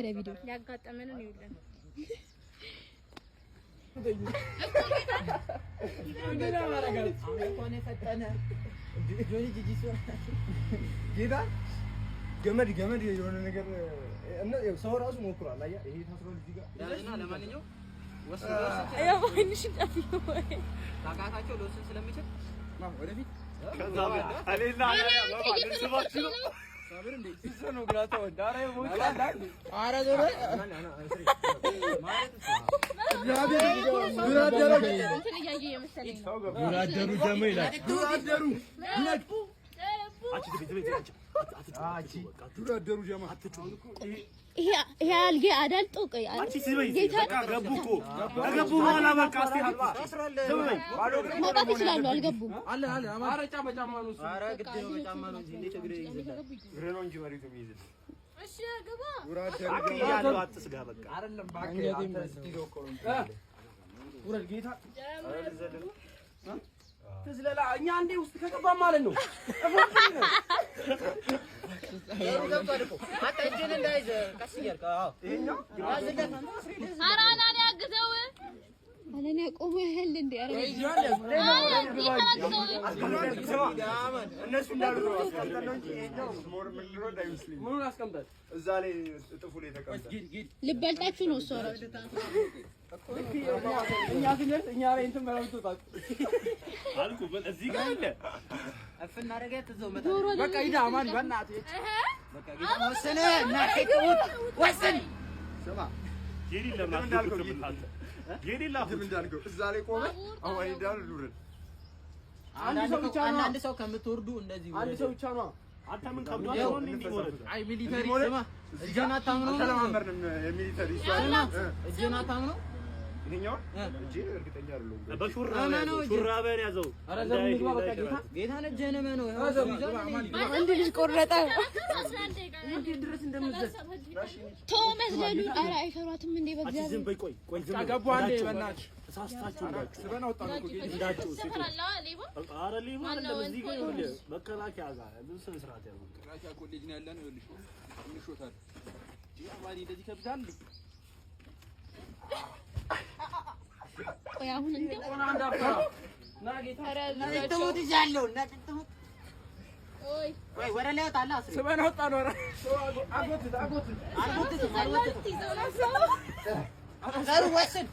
ወደ ቪዲዮ ያጋጠመንን ይውልን እንደና ማረጋል አሁን ፈጠነ ጆኒ ጂጂሶ ጌታ ገመድ የሆነ ነገር እና ሰው ራሱ ሞክሯል አያ ይሄ ታስሯል እዚህ ጋር ያለና ለማንኛውም ያው ወንሽ ጠፊው ታቃታቸው ለወስን ስለሚችል ወደፊት ከዛ አለና ለባልስባችሁ ሳብር እንዴ ሲሰነው ግላታ ወዳራ ይሞታል አረ ዘረ ማለት ዱራደሩ ደሞ ይላል ዱራደሩ ዱራደሩ ጀማ ይሄ አልጌ አዳልጦ ቆይ ጌታ ገቡ እኮ ገቡ በኋላ በቃ እስቲ መውጣት ይችላሉ አልገቡም አለ አማራጫ በጫማ ነው አረ ግድ ነው በጫማ ነው እንጂ እንዴት እግሬ ይዘላል እግሬ ነው እንጂ መሬቱ የሚይዝል እሺ ገባ ዱራደሩ ያለው አትስጋ በቃ አይደለም ባክ አንተ ስቲዶ እኮ ነው ውረድ ጌታ ትዝለላ እኛ አንዴ ውስጥ ከገባ ማለት ነው አታ እጄን እንዳይዘ ቀስ እያልክ አዎ ይሄኛው አራናን ያግዘው አለኔ ቆሞ ያህል እንዴ አረ እነሱ እንዳሉ ነው አስቀምጠን ነው እንጂ ይሄኛው ሞር ምን ድሮ እንዳይመስልኝ ምኑን አስቀምጠን እዛ ላይ ጥፉ ላይ ተቀምጠን ልበልጣችሁ ነው ሶራ እኛ ስንል እኛ ላይ እንትን መራውጣት አልኩ እዚህ ጋር አለ አፍና ረጋት ተዘው መጣ በቃ ይዳ ማን በእናትህ በቃ ጌታ ወሰነ እና ከይተውት ወሰን ስማ ጄሪ ለማድረግ ጄሪ ላፍ እንዳልከው እዛ ላይ ቆመ አሁን ይዳር ሉረን አንድ ሰው ከምትወርዱ እንደዚህ አንድ ሰው ብቻ ነው አንተ ምን ከብዶ ነው እንዲወረድ አይ ሚሊተሪ ስማ እጀና ታምነው ተለማመርንም የሚሊተሪ እጀና ታምነው ይሄኛው እጄ እርግጠኛ አይደለሁም በሹራበን ያዘው አረ ዘም ንግባ በቃ ጌታ ነጀነመ ነው አንድ ልጅ ቆረጠ እንዴ ድረስ እንደምዘስ ተመዝለሉ አረ አይፈሯትም እንዴ በእግዚአብሔር ዝም በይ ቆይ ዝም ገቡ አንዴ በእናትሽ ተሳስታችሁ እንዳችሁ ስበና ወጣ ነው ጌታ እንዳችሁ ሰፈራላ ሌባ አረ ሌባ አይደለም እዚህ ጋር ይኸውልህ መከላከያ ጋር ብዙ ስርዓት ያለው መከላከያ ኮሌጅ ነው ያለነው ይኸውልሽ እንሾታል ጂማኒ እንደዚህ ከብዳል ቆይ አሁን እንዴ ቆና አንዳፈራ ና ጌታ ተውት ይያለው እና ጥጥሙት ኦይ ወይ ወረ ላይ ወጣላ ስበና ወጣ ነው አጎት አጎት ይዘውና ሰው አገሩ ወስን